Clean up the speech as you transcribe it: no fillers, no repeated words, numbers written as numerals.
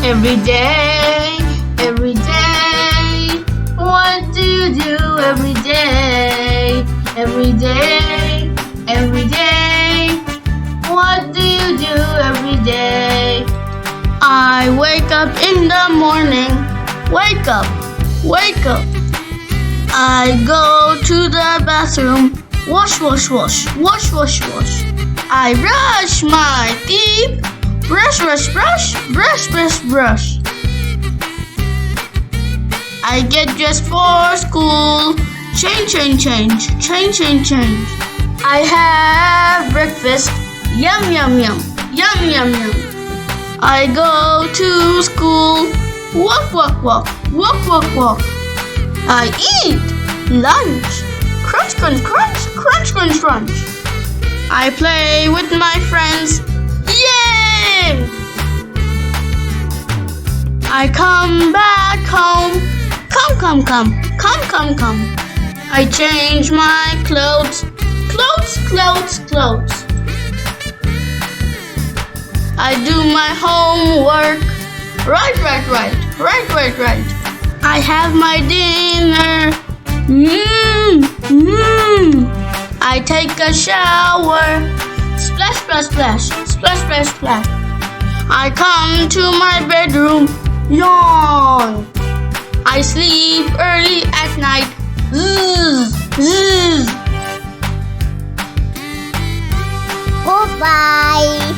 Every day, every day. What do you do every day? Every day, every day. What do you do every day? I wake up in the morning. Wake up, wake up. I go to the bathroom. Wash, wash, wash, wash, wash, wash. I brush my teeth. Brush, brush, brush, brush, brush, brush. I get dressed for school. Change, change, change, change, change, change. I have breakfast. Yum, yum, yum, yum, yum, yum. I go to school. Walk, walk, walk, walk, walk, walk. I eat lunch. Crunch, crunch, crunch, crunch, crunch, crunch. I play with my friends. Yay! I come back home. Come, come, come, come, come, come. I change my clothes. Clothes, clothes, clothes. I do my homework. Right, right, right, right, right, right. I have my dinner. I take a shower. Splash, splash, splash, splash, splash, splash. I come to my bedroom. Yawn. I sleep early at night. Zzz, zzz. Goodbye.